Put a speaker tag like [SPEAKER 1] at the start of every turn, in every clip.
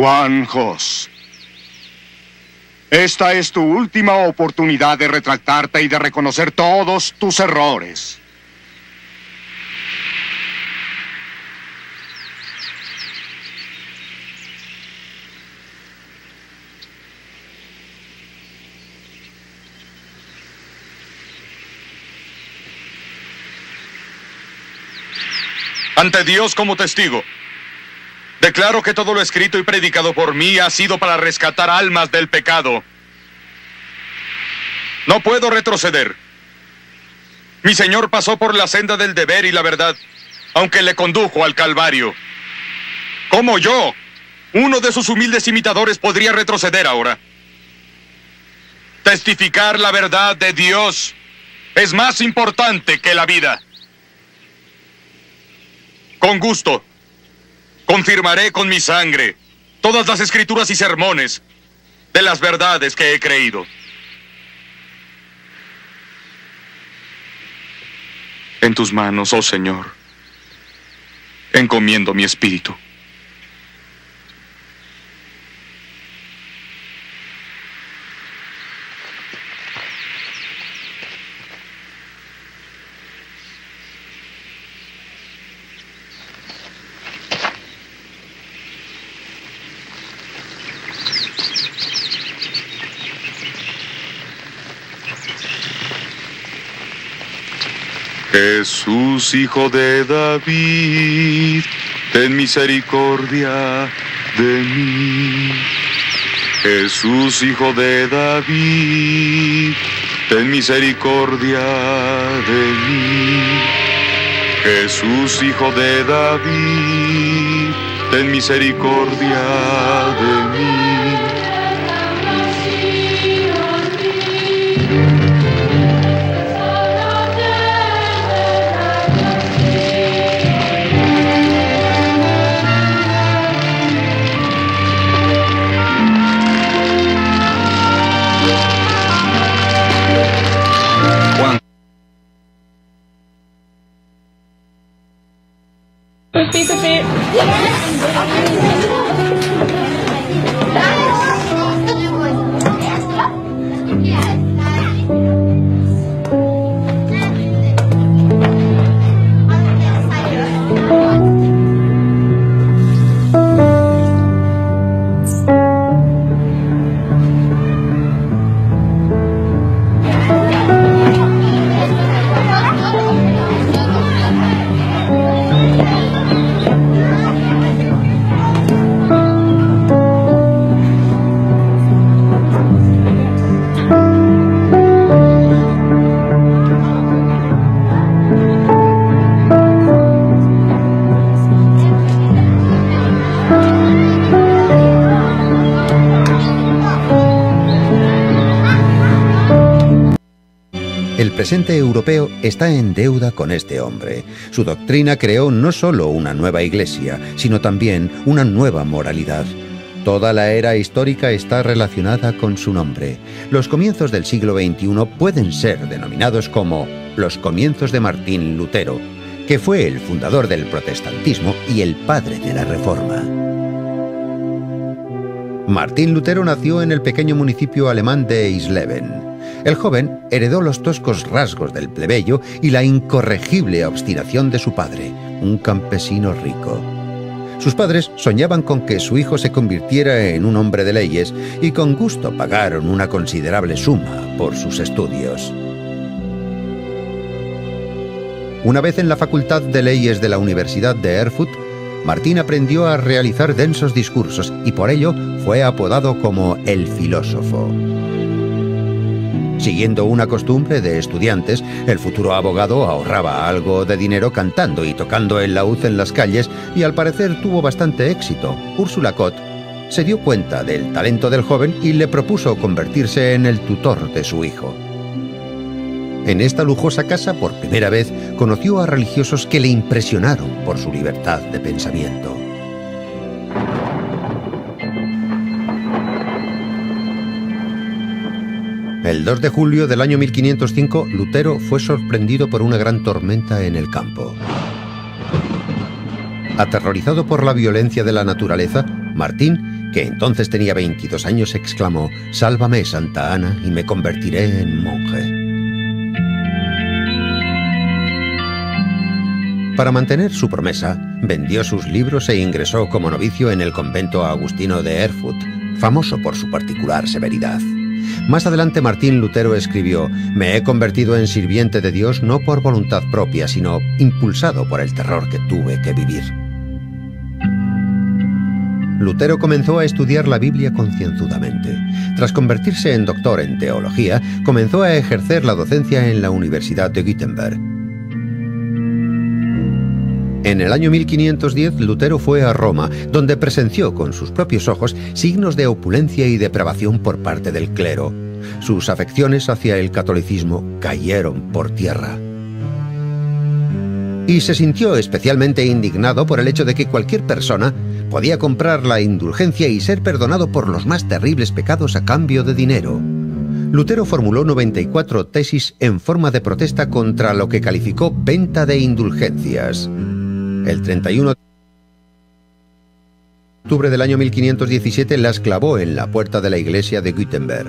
[SPEAKER 1] Juan Jos, esta es tu última oportunidad de retractarte y de reconocer todos tus errores.
[SPEAKER 2] Ante Dios como testigo, declaro que todo lo escrito y predicado por mí ha sido para rescatar almas del pecado. No puedo retroceder. Mi Señor pasó por la senda del deber y la verdad, aunque le condujo al Calvario. ¿Cómo yo, uno de sus humildes imitadores, podría retroceder ahora? Testificar la verdad de Dios es más importante que la vida. Con gusto, confirmaré con mi sangre todas las escrituras y sermones de las verdades que he creído. En tus manos, oh Señor, encomiendo mi espíritu. Jesús, hijo de David, ten misericordia de mí. Jesús, hijo de David, ten misericordia de mí. Jesús, hijo de David, ten misericordia de mí.
[SPEAKER 3] El presente europeo está en deuda con este hombre. Su doctrina creó no solo una nueva iglesia, sino también una nueva moralidad. Toda la era histórica está relacionada con su nombre. Los comienzos del siglo XXI pueden ser denominados como los comienzos de Martín Lutero, que fue el fundador del protestantismo y el padre de la Reforma. Martín Lutero nació en el pequeño municipio alemán de Eisleben. El joven heredó los toscos rasgos del plebeyo y la incorregible obstinación de su padre, un campesino rico. Sus padres soñaban con que su hijo se convirtiera en un hombre de leyes y con gusto pagaron una considerable suma por sus estudios. Una vez en la Facultad de Leyes de la Universidad de Erfurt, Martín aprendió a realizar densos discursos y por ello fue apodado como el filósofo. Siguiendo una costumbre de estudiantes, el futuro abogado ahorraba algo de dinero cantando y tocando el laúd en las calles y al parecer tuvo bastante éxito. Ursula Kott se dio cuenta del talento del joven y le propuso convertirse en el tutor de su hijo. En esta lujosa casa, por primera vez, conoció a religiosos que le impresionaron por su libertad de pensamiento. El 2 de julio del año 1505, Lutero fue sorprendido por una gran tormenta en el campo. Aterrorizado por la violencia de la naturaleza, Martín, que entonces tenía 22 años, exclamó: «Sálvame, Santa Ana, y me convertiré en monje». Para mantener su promesa, vendió sus libros e ingresó como novicio en el convento agustino de Erfurt, famoso por su particular severidad. Más adelante Martín Lutero escribió: «Me he convertido en sirviente de Dios no por voluntad propia, sino impulsado por el terror que tuve que vivir». Lutero comenzó a estudiar la Biblia concienzudamente. Tras convertirse en doctor en teología, comenzó a ejercer la docencia en la Universidad de Wittenberg. En el año 1510, Lutero fue a Roma, donde presenció con sus propios ojos signos de opulencia y depravación por parte del clero. Sus afecciones hacia el catolicismo cayeron por tierra. Y se sintió especialmente indignado por el hecho de que cualquier persona podía comprar la indulgencia y ser perdonado por los más terribles pecados a cambio de dinero. Lutero formuló 94 tesis en forma de protesta contra lo que calificó venta de indulgencias. El 31 de octubre del año 1517 las clavó en la puerta de la iglesia de Wittenberg.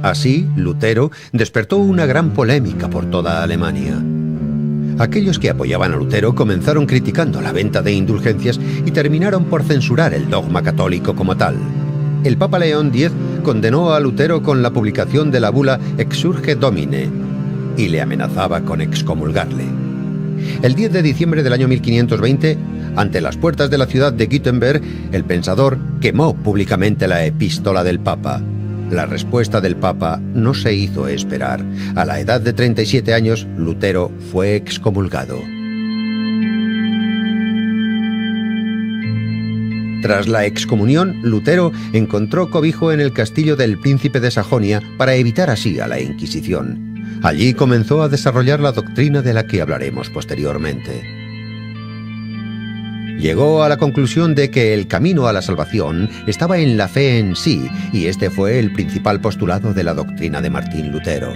[SPEAKER 3] Así, Lutero despertó una gran polémica por toda Alemania. Aquellos que apoyaban a Lutero comenzaron criticando la venta de indulgencias y terminaron por censurar el dogma católico como tal. El Papa León X condenó a Lutero con la publicación de la bula Exsurge Domine y le amenazaba con excomulgarle. El 10 de diciembre del año 1520, ante las puertas de la ciudad de Wittenberg, el pensador quemó públicamente la epístola del Papa. La respuesta del Papa no se hizo esperar. A la edad de 37 años, Lutero fue excomulgado. Tras la excomunión, Lutero encontró cobijo en el castillo del príncipe de Sajonia para evitar así a la Inquisición. Allí comenzó a desarrollar la doctrina de la que hablaremos posteriormente. Llegó a la conclusión de que el camino a la salvación estaba en la fe en sí, y este fue el principal postulado de la doctrina de Martín Lutero.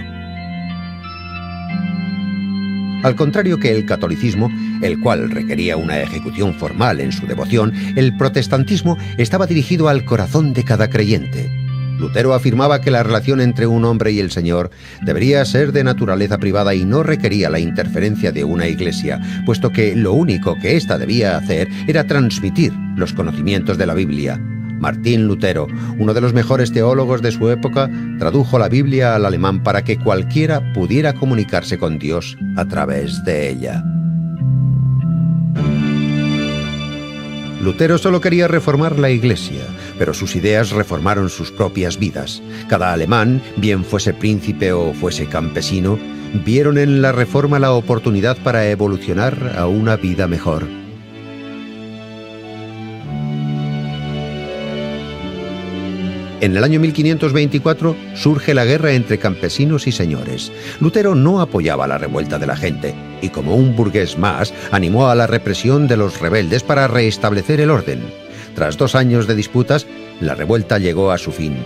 [SPEAKER 3] Al contrario que el catolicismo, el cual requería una ejecución formal en su devoción, el protestantismo estaba dirigido al corazón de cada creyente. Lutero afirmaba que la relación entre un hombre y el Señor debería ser de naturaleza privada y no requería la interferencia de una iglesia, puesto que lo único que ésta debía hacer era transmitir los conocimientos de la Biblia. Martín Lutero, uno de los mejores teólogos de su época, tradujo la Biblia al alemán para que cualquiera pudiera comunicarse con Dios a través de ella. Lutero solo quería reformar la Iglesia, pero sus ideas reformaron sus propias vidas. Cada alemán, bien fuese príncipe o fuese campesino, vieron en la reforma la oportunidad para evolucionar a una vida mejor. En el año 1524 surge la guerra entre campesinos y señores. Lutero no apoyaba la revuelta de la gente y, como un burgués más, animó a la represión de los rebeldes para restablecer el orden. Tras 2 años de disputas, la revuelta llegó a su fin.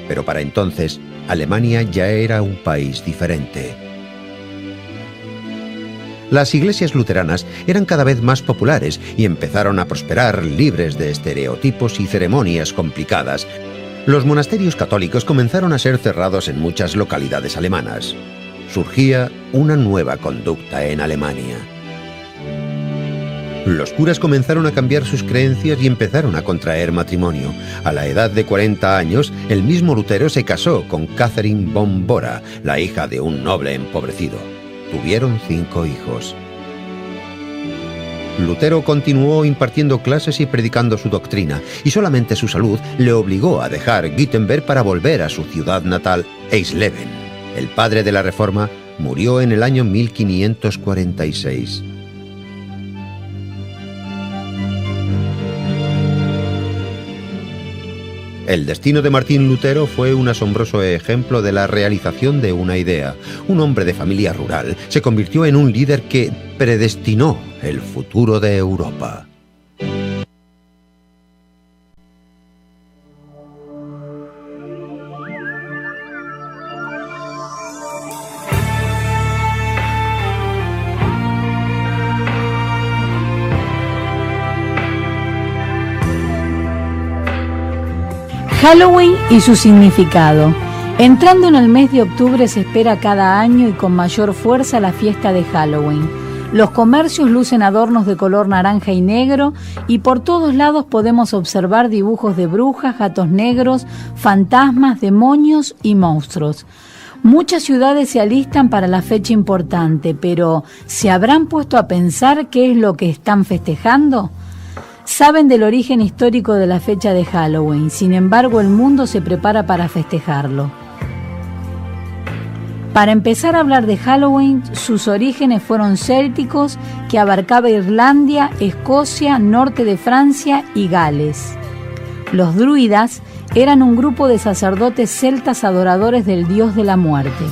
[SPEAKER 3] Pero para entonces, Alemania ya era un país diferente. Las iglesias luteranas eran cada vez más populares y empezaron a prosperar libres de estereotipos y ceremonias complicadas. Los monasterios católicos comenzaron a ser cerrados en muchas localidades alemanas. Surgía una nueva conducta en Alemania. Los curas comenzaron a cambiar sus creencias y empezaron a contraer matrimonio. A la edad de 40 años, el mismo Lutero se casó con Catherine von Bora, la hija de un noble empobrecido. Tuvieron 5 hijos. Lutero continuó impartiendo clases y predicando su doctrina, y solamente su salud le obligó a dejar Wittenberg para volver a su ciudad natal, Eisleben. El padre de la Reforma murió en el año 1546. El destino de Martín Lutero fue un asombroso ejemplo de la realización de una idea. Un hombre de familia rural se convirtió en un líder que predestinó el futuro de Europa.
[SPEAKER 4] Halloween y su significado. Entrando en el mes de octubre se espera cada año y con mayor fuerza la fiesta de Halloween. Los comercios lucen adornos de color naranja y negro y por todos lados podemos observar dibujos de brujas, gatos negros, fantasmas, demonios y monstruos. Muchas ciudades se alistan para la fecha importante, pero ¿se habrán puesto a pensar qué es lo que están festejando? Saben del origen histórico de la fecha de Halloween, sin embargo el mundo se prepara para festejarlo. Para empezar a hablar de Halloween, sus orígenes fueron célticos, que abarcaba Irlanda, Escocia, norte de Francia y Gales. Los druidas eran un grupo de sacerdotes celtas adoradores del dios de la muerte.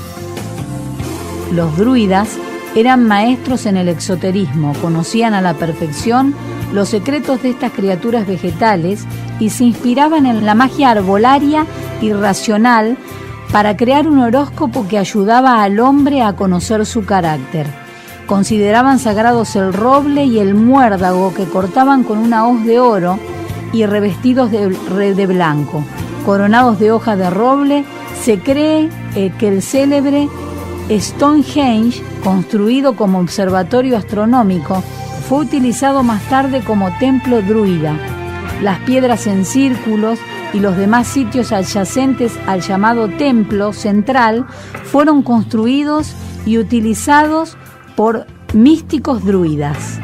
[SPEAKER 4] Los druidas eran maestros en el exoterismo, conocían a la perfección los secretos de estas criaturas vegetales y se inspiraban en la magia arbolaria y racional para crear un horóscopo que ayudaba al hombre a conocer su carácter. Consideraban sagrados el roble y el muérdago que cortaban con una hoz de oro y revestidos de blanco. Coronados de hojas de roble, se cree que el célebre Stonehenge, construido como observatorio astronómico, fue utilizado más tarde como templo druida. Las piedras en círculos y los demás sitios adyacentes al llamado templo central fueron construidos y utilizados por místicos druidas.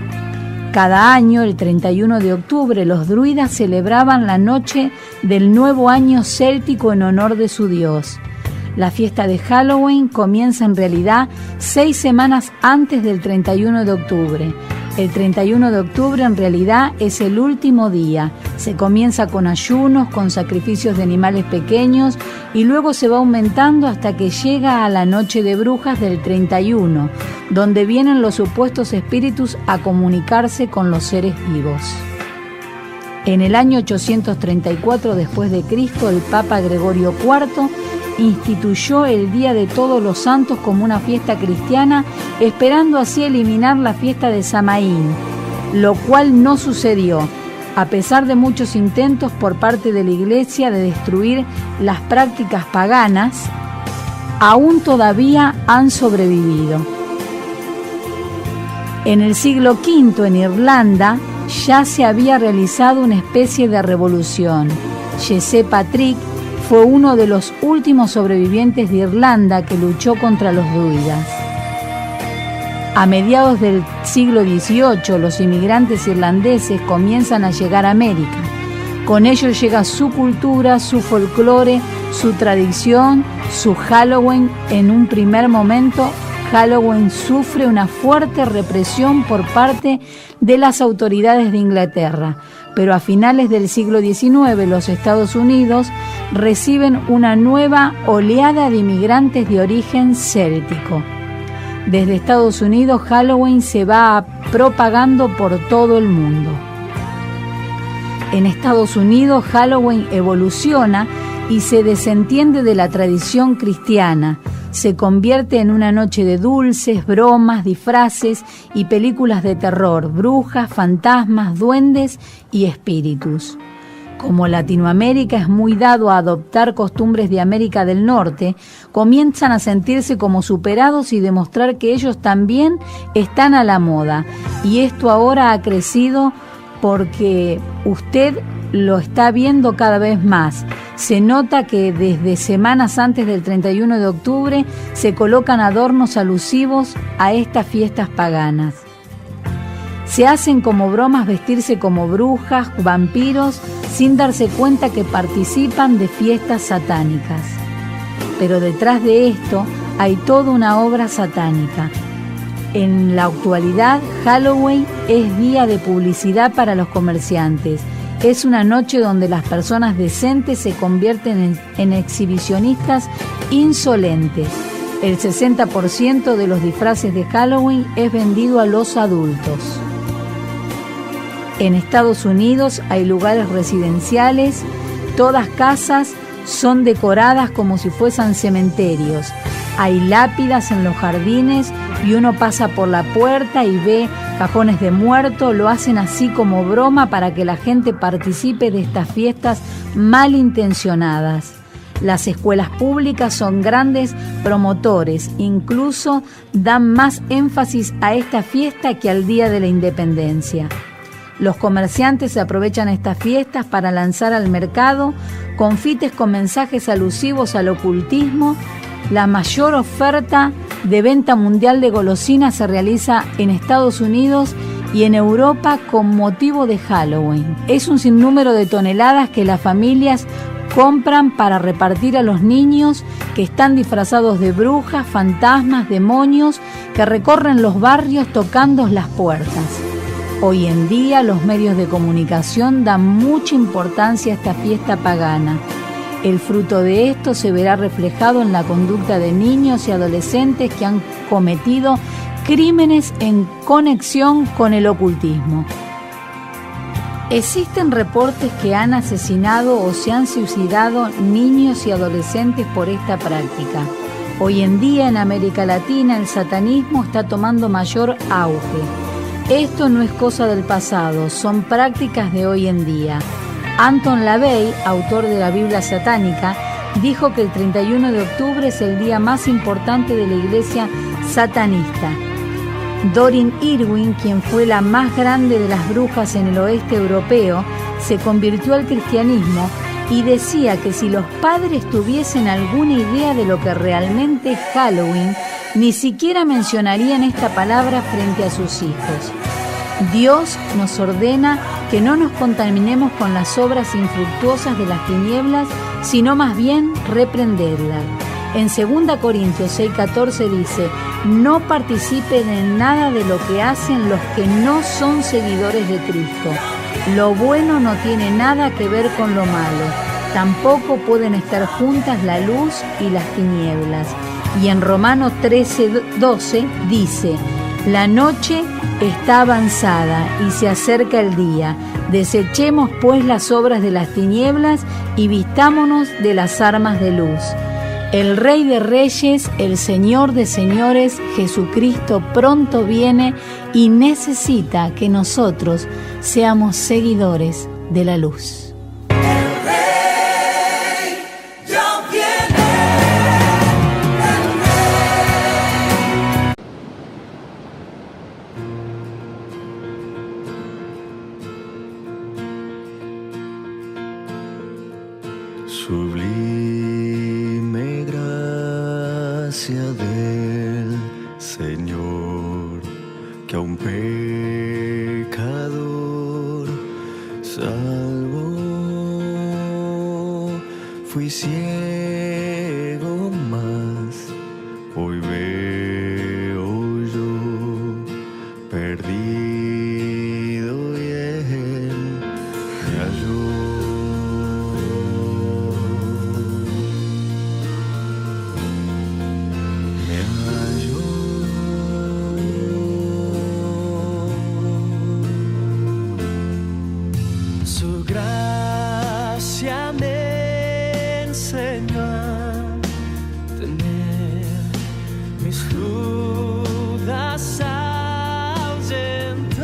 [SPEAKER 4] Cada año, el 31 de octubre, los druidas celebraban la noche del nuevo año céltico en honor de su dios. La fiesta de Halloween comienza en realidad 6 semanas antes del 31 de octubre. El 31 de octubre en realidad es el último día. Se comienza con ayunos, con sacrificios de animales pequeños y luego se va aumentando hasta que llega a la noche de brujas del 31, donde vienen los supuestos espíritus a comunicarse con los seres vivos. En el año 834 después de Cristo, el Papa Gregorio IV instituyó el Día de Todos los Santos como una fiesta cristiana, esperando así eliminar la fiesta de Samaín, lo cual no sucedió, a pesar de muchos intentos por parte de la Iglesia de destruir las prácticas paganas, aún todavía han sobrevivido. En el siglo V, en Irlanda, ya se había realizado una especie de revolución. Jesse Patrick fue uno de los últimos sobrevivientes de Irlanda que luchó contra los druidas. A mediados del siglo XVIII, los inmigrantes irlandeses comienzan a llegar a América. Con ellos llega su cultura, su folclore, su tradición, su Halloween. En un primer momento, Halloween sufre una fuerte represión por parte de las autoridades de Inglaterra, pero a finales del siglo XIX los Estados Unidos reciben una nueva oleada de inmigrantes de origen céltico. Desde Estados Unidos, Halloween se va propagando por todo el mundo. En Estados Unidos, Halloween evoluciona y se desentiende de la tradición cristiana. Se convierte en una noche de dulces, bromas, disfraces y películas de terror, brujas, fantasmas, duendes y espíritus. Como Latinoamérica es muy dado a adoptar costumbres de América del Norte, comienzan a sentirse como superados y demostrar que ellos también están a la moda. Y esto ahora ha crecido porque usted lo está viendo cada vez más. Se nota que desde semanas antes del 31 de octubre se colocan adornos alusivos a estas fiestas paganas. Se hacen como bromas vestirse como brujas, vampiros, sin darse cuenta que participan de fiestas satánicas. Pero detrás de esto hay toda una obra satánica. En la actualidad, Halloween es día de publicidad para los comerciantes. Es una noche donde las personas decentes se convierten en exhibicionistas insolentes. El 60% de los disfraces de Halloween es vendido a los adultos. En Estados Unidos hay lugares residenciales, todas casas son decoradas como si fuesen cementerios. Hay lápidas en los jardines y uno pasa por la puerta y ve cajones de muerto. Lo hacen así como broma para que la gente participe de estas fiestas malintencionadas. Las escuelas públicas son grandes promotores, incluso dan más énfasis a esta fiesta que al Día de la Independencia. Los comerciantes aprovechan estas fiestas para lanzar al mercado confites con mensajes alusivos al ocultismo. La mayor oferta de venta mundial de golosinas se realiza en Estados Unidos y en Europa con motivo de Halloween. Es un sinnúmero de toneladas que las familias compran para repartir a los niños que están disfrazados de brujas, fantasmas, demonios, que recorren los barrios tocando las puertas. Hoy en día los medios de comunicación dan mucha importancia a esta fiesta pagana. El fruto de esto se verá reflejado en la conducta de niños y adolescentes que han cometido crímenes en conexión con el ocultismo. Existen reportes que han asesinado o se han suicidado niños y adolescentes por esta práctica. Hoy en día en América Latina el satanismo está tomando mayor auge. Esto no es cosa del pasado, son prácticas de hoy en día. Anton LaVey, autor de la Biblia satánica, dijo que el 31 de octubre es el día más importante de la iglesia satanista. Doreen Irwin, quien fue la más grande de las brujas en el oeste europeo, se convirtió al cristianismo y decía que si los padres tuviesen alguna idea de lo que realmente es Halloween, ni siquiera mencionarían esta palabra frente a sus hijos. Dios nos ordena que no nos contaminemos con las obras infructuosas de las tinieblas, sino más bien reprenderlas. En 2 Corintios 6:14 dice: no participen en nada de lo que hacen los que no son seguidores de Cristo. Lo bueno no tiene nada que ver con lo malo. Tampoco pueden estar juntas la luz y las tinieblas. Y en Romanos 13:12 dice: la noche está avanzada y se acerca el día. Desechemos pues las obras de las tinieblas y vistámonos de las armas de luz. El Rey de Reyes, el Señor de Señores, Jesucristo pronto viene y necesita que nosotros seamos seguidores de la luz.
[SPEAKER 5] Sublime gracia del Señor, que a un pecador salvó. Fui ciego, mas hoy veo yo, perdido y él me halló. mis dudas ahuyentó.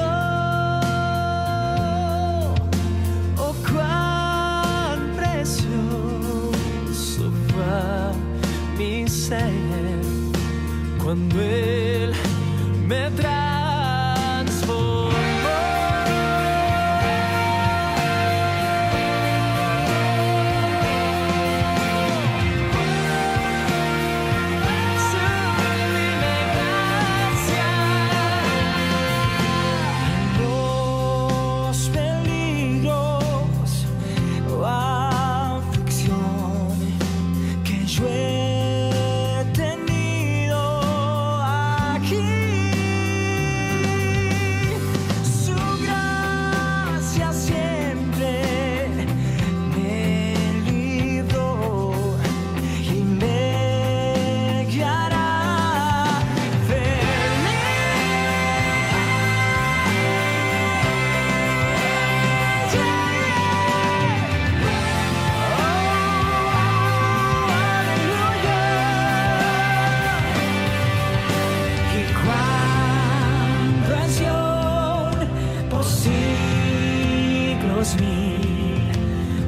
[SPEAKER 5] Oh, cuán precioso fue mi ser cuando Él me transformó.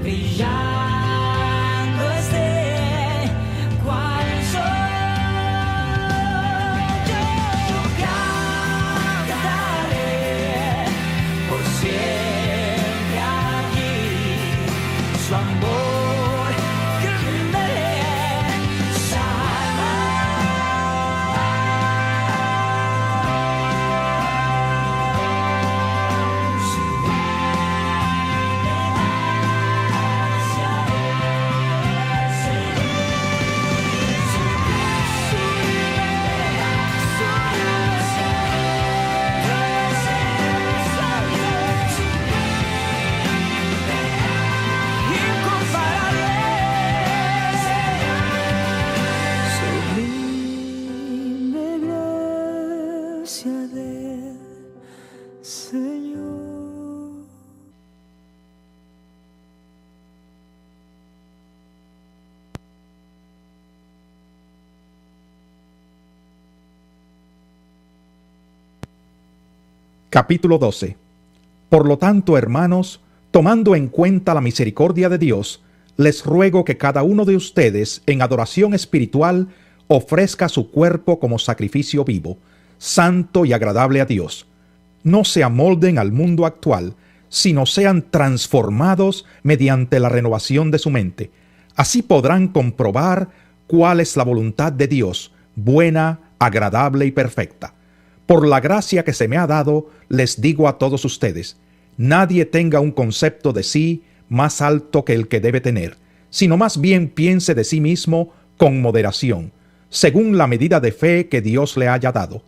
[SPEAKER 5] Brillando este cual sol, yo cantaré por siempre allí su amor que me salva.
[SPEAKER 6] Capítulo 12. Por lo tanto, hermanos, tomando en cuenta la misericordia de Dios, les ruego que cada uno de ustedes, en adoración espiritual, ofrezca su cuerpo como sacrificio vivo, santo y agradable a Dios. No se amolden al mundo actual, sino sean transformados mediante la renovación de su mente. Así podrán comprobar cuál es la voluntad de Dios, buena, agradable y perfecta. Por la gracia que se me ha dado, les digo a todos ustedes, nadie tenga un concepto de sí más alto que el que debe tener, sino más bien piense de sí mismo con moderación, según la medida de fe que Dios le haya dado.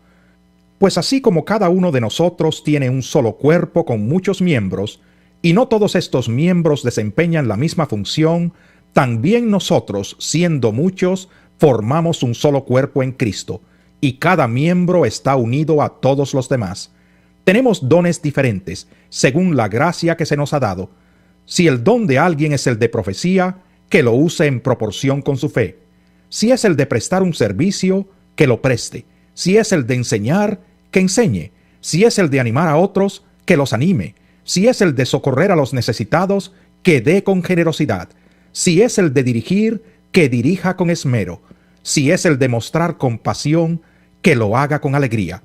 [SPEAKER 6] Pues así como cada uno de nosotros tiene un solo cuerpo con muchos miembros, y no todos estos miembros desempeñan la misma función, también nosotros, siendo muchos, formamos un solo cuerpo en Cristo, y cada miembro está unido a todos los demás. Tenemos dones diferentes, según la gracia que se nos ha dado. Si el don de alguien es el de profecía, que lo use en proporción con su fe. Si es el de prestar un servicio, que lo preste. Si es el de enseñar, que enseñe. Si es el de animar a otros, que los anime. Si es el de socorrer a los necesitados, que dé con generosidad. Si es el de dirigir, que dirija con esmero. Si es el de mostrar compasión, que lo haga con alegría.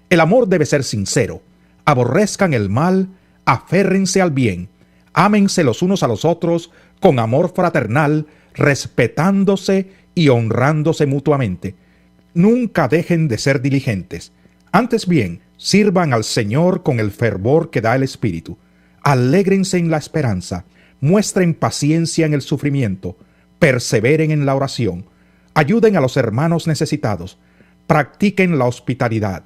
[SPEAKER 6] El amor debe ser sincero. Aborrezcan el mal, aférrense al bien. Ámense los unos a los otros con amor fraternal, respetándose y honrándose mutuamente. Nunca dejen de ser diligentes. Antes bien, sirvan al Señor con el fervor que da el Espíritu. Alégrense en la esperanza. Muestren paciencia en el sufrimiento. Perseveren en la oración. Ayuden a los hermanos necesitados. Practiquen la hospitalidad.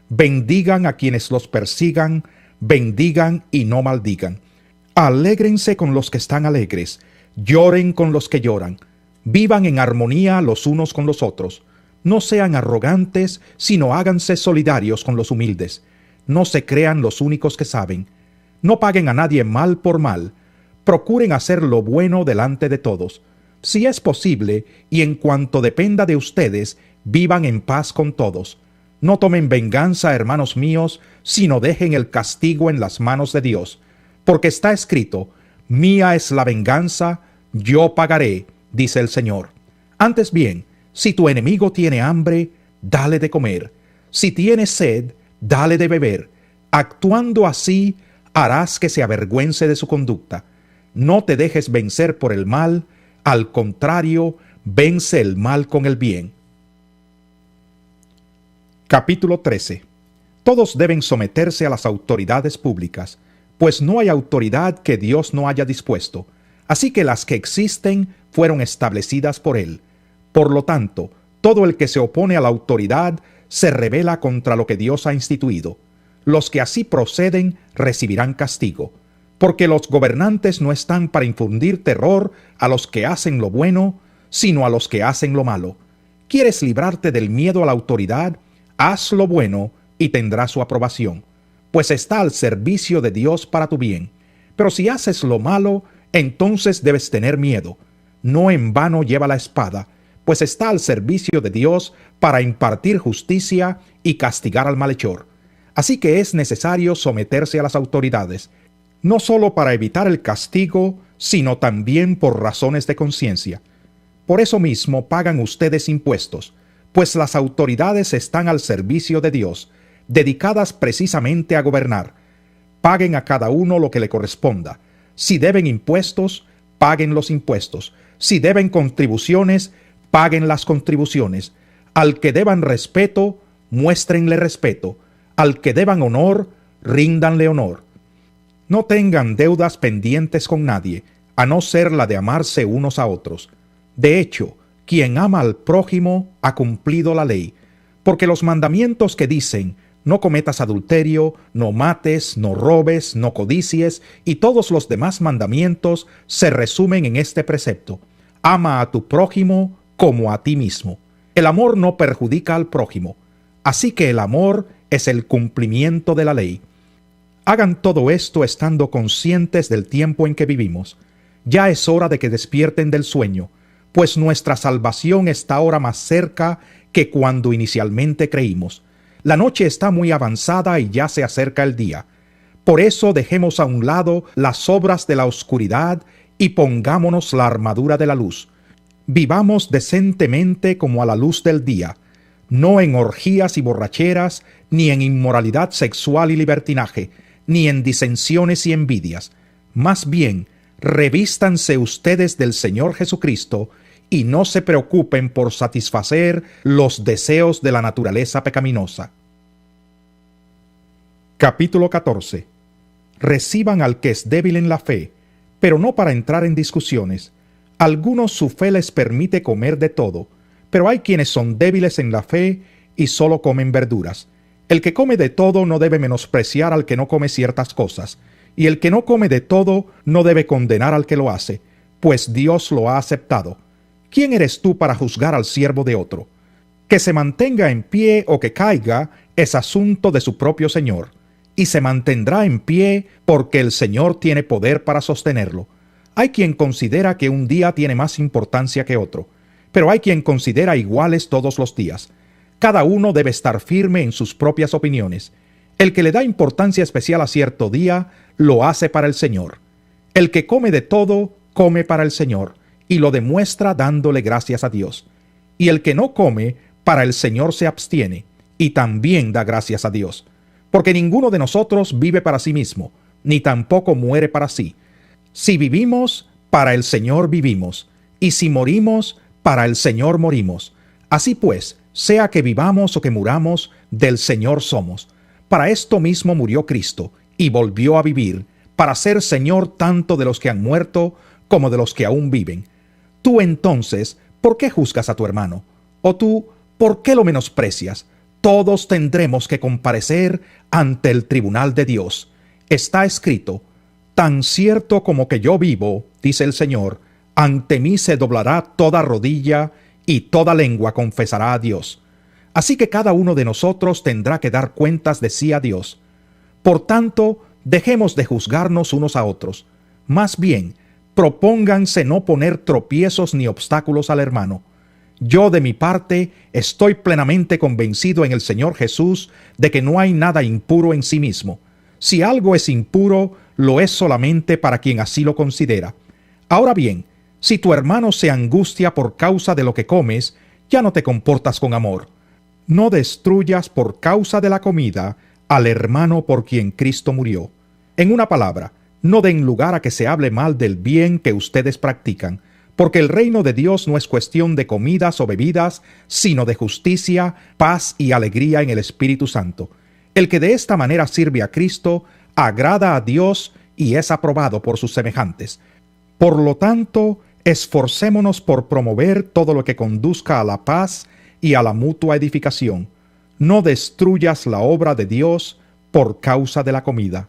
[SPEAKER 6] Bendigan a quienes los persigan. Bendigan y no maldigan. Alégrense con los que están alegres. Lloren con los que lloran. Vivan en armonía los unos con los otros. No sean arrogantes, sino háganse solidarios con los humildes. No se crean los únicos que saben. No paguen a nadie mal por mal. Procuren hacer lo bueno delante de todos. Si es posible, y en cuanto dependa de ustedes, vivan en paz con todos. No tomen venganza, hermanos míos, sino dejen el castigo en las manos de Dios. Porque está escrito, mía es la venganza, yo pagaré, dice el Señor. Antes bien, si tu enemigo tiene hambre, dale de comer. Si tiene sed, dale de beber. Actuando así, harás que se avergüence de su conducta. No te dejes vencer por el mal, al contrario, vence el mal con el bien. Capítulo 13. Todos deben someterse a las autoridades públicas, pues no hay autoridad que Dios no haya dispuesto, así que las que existen fueron establecidas por Él. Por lo tanto, todo el que se opone a la autoridad se rebela contra lo que Dios ha instituido. Los que así proceden recibirán castigo, porque los gobernantes no están para infundir terror a los que hacen lo bueno, sino a los que hacen lo malo. ¿Quieres librarte del miedo a la autoridad? Haz lo bueno y tendrás su aprobación, pues está al servicio de Dios para tu bien. Pero si haces lo malo, entonces debes tener miedo. No en vano lleva la espada, pues está al servicio de Dios para impartir justicia y castigar al malhechor. Así que es necesario someterse a las autoridades, no solo para evitar el castigo, sino también por razones de conciencia. Por eso mismo pagan ustedes impuestos, pues las autoridades están al servicio de Dios, dedicadas precisamente a gobernar. Paguen a cada uno lo que le corresponda. Si deben impuestos, paguen los impuestos. Si deben contribuciones, paguen las contribuciones. Al que deban respeto, muéstrenle respeto. Al que deban honor, ríndanle honor. No tengan deudas pendientes con nadie, a no ser la de amarse unos a otros. De hecho, quien ama al prójimo ha cumplido la ley, porque los mandamientos que dicen, no cometas adulterio, no mates, no robes, no codicies, y todos los demás mandamientos se resumen en este precepto: ama a tu prójimo como a ti mismo. El amor no perjudica al prójimo, así que el amor es el cumplimiento de la ley. Hagan todo esto estando conscientes del tiempo en que vivimos. Ya es hora de que despierten del sueño, pues nuestra salvación está ahora más cerca que cuando inicialmente creímos. La noche está muy avanzada y ya se acerca el día. Por eso dejemos a un lado las obras de la oscuridad y pongámonos la armadura de la luz. Vivamos decentemente como a la luz del día, no en orgías y borracheras, ni en inmoralidad sexual y libertinaje, ni en disensiones y envidias. Más bien, revístanse ustedes del Señor Jesucristo y no se preocupen por satisfacer los deseos de la naturaleza pecaminosa. Capítulo 14. Reciban al que es débil en la fe, pero no para entrar en discusiones. Algunos su fe les permite comer de todo, pero hay quienes son débiles en la fe y solo comen verduras. El que come de todo no debe menospreciar al que no come ciertas cosas, y el que no come de todo no debe condenar al que lo hace, pues Dios lo ha aceptado. ¿Quién eres tú para juzgar al siervo de otro? Que se mantenga en pie o que caiga es asunto de su propio Señor, y se mantendrá en pie porque el Señor tiene poder para sostenerlo. Hay quien considera que un día tiene más importancia que otro, pero hay quien considera iguales todos los días. Cada uno debe estar firme en sus propias opiniones. El que le da importancia especial a cierto día, lo hace para el Señor. El que come de todo, come para el Señor, y lo demuestra dándole gracias a Dios. Y el que no come, para el Señor se abstiene, y también da gracias a Dios. Porque ninguno de nosotros vive para sí mismo, ni tampoco muere para sí. Si vivimos, para el Señor vivimos, y si morimos, para el Señor morimos. Así pues, sea que vivamos o que muramos, del Señor somos. Para esto mismo murió Cristo, y volvió a vivir, para ser Señor tanto de los que han muerto, como de los que aún viven. Tú entonces, ¿por qué juzgas a tu hermano? O tú, ¿por qué lo menosprecias? Todos tendremos que comparecer ante el tribunal de Dios. Está escrito: tan cierto como que yo vivo, dice el Señor, ante mí se doblará toda rodilla y toda lengua confesará a Dios. Así que cada uno de nosotros tendrá que dar cuentas de sí a Dios. Por tanto, dejemos de juzgarnos unos a otros. Más bien, propónganse no poner tropiezos ni obstáculos al hermano. Yo, de mi parte, estoy plenamente convencido en el Señor Jesús de que no hay nada impuro en sí mismo. Si algo es impuro, lo es solamente para quien así lo considera. Ahora bien, si tu hermano se angustia por causa de lo que comes, ya no te comportas con amor. No destruyas por causa de la comida al hermano por quien Cristo murió. En una palabra, no den lugar a que se hable mal del bien que ustedes practican, porque el reino de Dios no es cuestión de comidas o bebidas, sino de justicia, paz y alegría en el Espíritu Santo. El que de esta manera sirve a Cristo, agrada a Dios y es aprobado por sus semejantes. Por lo tanto, esforcémonos por promover todo lo que conduzca a la paz y a la mutua edificación. No destruyas la obra de Dios por causa de la comida.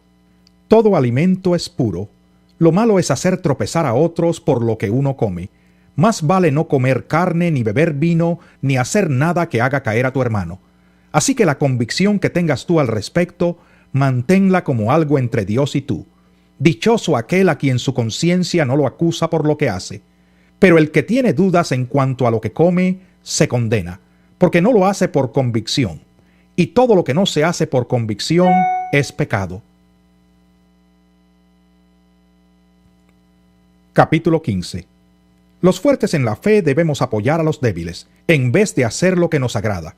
[SPEAKER 6] Todo alimento es puro. Lo malo es hacer tropezar a otros por lo que uno come. Más vale no comer carne, ni beber vino, ni hacer nada que haga caer a tu hermano. Así que la convicción que tengas tú al respecto, manténla como algo entre Dios y tú. Dichoso aquel a quien su conciencia no lo acusa por lo que hace. Pero el que tiene dudas en cuanto a lo que come, se condena, porque no lo hace por convicción. Y todo lo que no se hace por convicción es pecado. Capítulo 15. Los fuertes en la fe debemos apoyar a los débiles, en vez de hacer lo que nos agrada.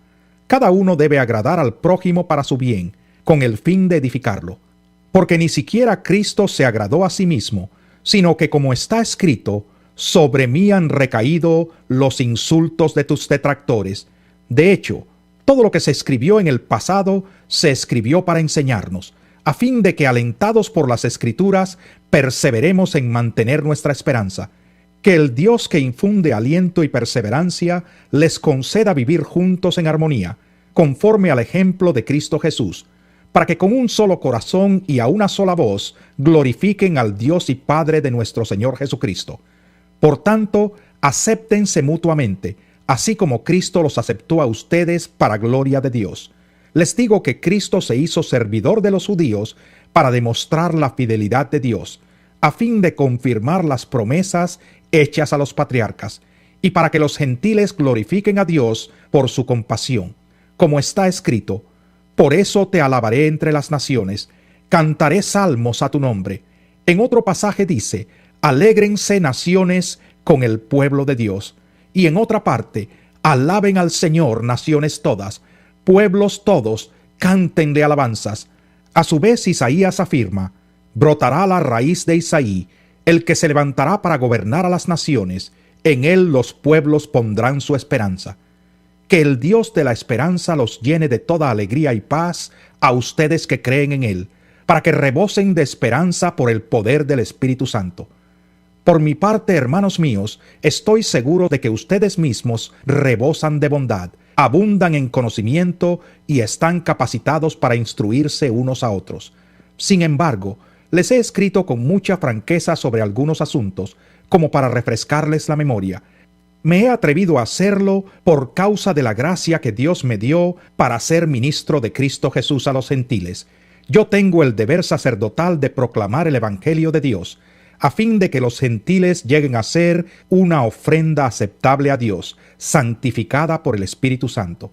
[SPEAKER 6] Cada uno debe agradar al prójimo para su bien, con el fin de edificarlo. Porque ni siquiera Cristo se agradó a sí mismo, sino que, como está escrito, sobre mí han recaído los insultos de tus detractores. De hecho, todo lo que se escribió en el pasado se escribió para enseñarnos, a fin de que, alentados por las Escrituras, perseveremos en mantener nuestra esperanza. Que el Dios que infunde aliento y perseverancia les conceda vivir juntos en armonía, conforme al ejemplo de Cristo Jesús, para que con un solo corazón y a una sola voz glorifiquen al Dios y Padre de nuestro Señor Jesucristo. Por tanto, acéptense mutuamente, así como Cristo los aceptó a ustedes para gloria de Dios. Les digo que Cristo se hizo servidor de los judíos para demostrar la fidelidad de Dios, a fin de confirmar las promesas hechas a los patriarcas, y para que los gentiles glorifiquen a Dios por su compasión. Como está escrito, por eso te alabaré entre las naciones, cantaré salmos a tu nombre. En otro pasaje dice, alégrense naciones con el pueblo de Dios. Y en otra parte, alaben al Señor naciones todas, pueblos todos, cántenle alabanzas. A su vez Isaías afirma, brotará la raíz de Isaí, el que se levantará para gobernar a las naciones, en él los pueblos pondrán su esperanza. Que el Dios de la esperanza los llene de toda alegría y paz a ustedes que creen en él, para que rebosen de esperanza por el poder del Espíritu Santo. Por mi parte, hermanos míos, estoy seguro de que ustedes mismos rebosan de bondad, abundan en conocimiento y están capacitados para instruirse unos a otros. Sin embargo, les he escrito con mucha franqueza sobre algunos asuntos, como para refrescarles la memoria. Me he atrevido a hacerlo por causa de la gracia que Dios me dio para ser ministro de Cristo Jesús a los gentiles. Yo tengo el deber sacerdotal de proclamar el Evangelio de Dios, a fin de que los gentiles lleguen a ser una ofrenda aceptable a Dios, santificada por el Espíritu Santo.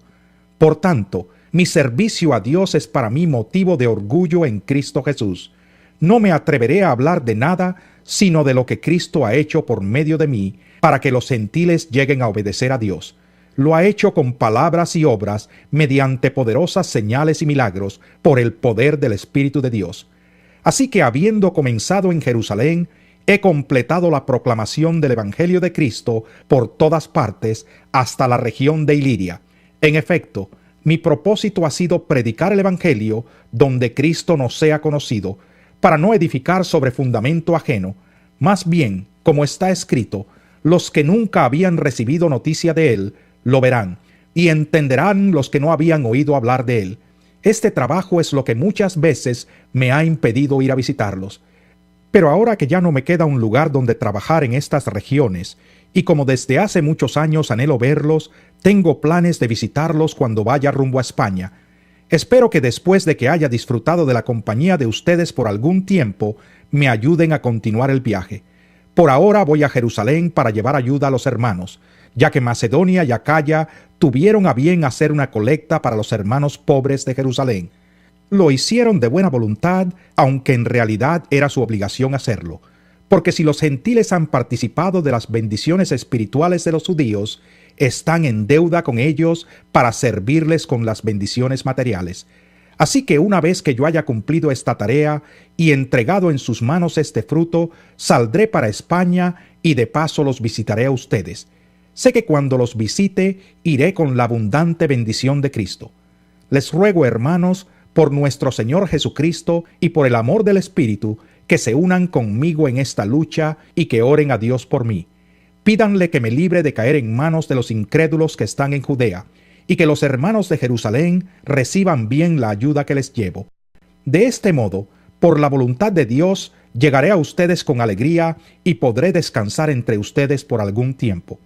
[SPEAKER 6] Por tanto, mi servicio a Dios es para mí motivo de orgullo en Cristo Jesús. No me atreveré a hablar de nada, sino de lo que Cristo ha hecho por medio de mí, para que los gentiles lleguen a obedecer a Dios. Lo ha hecho con palabras y obras, mediante poderosas señales y milagros, por el poder del Espíritu de Dios. Así que, habiendo comenzado en Jerusalén, he completado la proclamación del Evangelio de Cristo por todas partes, hasta la región de Iliria. En efecto, mi propósito ha sido predicar el Evangelio donde Cristo no sea conocido, para no edificar sobre fundamento ajeno. Más bien, como está escrito, los que nunca habían recibido noticia de él, lo verán, y entenderán los que no habían oído hablar de él. Este trabajo es lo que muchas veces me ha impedido ir a visitarlos. Pero ahora que ya no me queda un lugar donde trabajar en estas regiones, y como desde hace muchos años anhelo verlos, tengo planes de visitarlos cuando vaya rumbo a España. Espero que después de que haya disfrutado de la compañía de ustedes por algún tiempo, me ayuden a continuar el viaje. Por ahora voy a Jerusalén para llevar ayuda a los hermanos. ya que Macedonia y Acaya tuvieron a bien hacer una colecta para los hermanos pobres de Jerusalén. Lo hicieron de buena voluntad, aunque en realidad era su obligación hacerlo, porque si los gentiles han participado de las bendiciones espirituales de los judíos, están en deuda con ellos para servirles con las bendiciones materiales. Así que una vez que yo haya cumplido esta tarea y entregado en sus manos este fruto, saldré para España y de paso los visitaré a ustedes. Sé que cuando los visite, iré con la abundante bendición de Cristo. Les ruego, hermanos, por nuestro Señor Jesucristo y por el amor del Espíritu, que se unan conmigo en esta lucha y que oren a Dios por mí. Pídanle que me libre de caer en manos de los incrédulos que están en Judea, y que los hermanos de Jerusalén reciban bien la ayuda que les llevo. De este modo, por la voluntad de Dios, llegaré a ustedes con alegría y podré descansar entre ustedes por algún tiempo.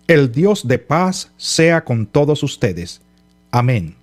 [SPEAKER 6] El Dios de paz sea con todos ustedes. Amén.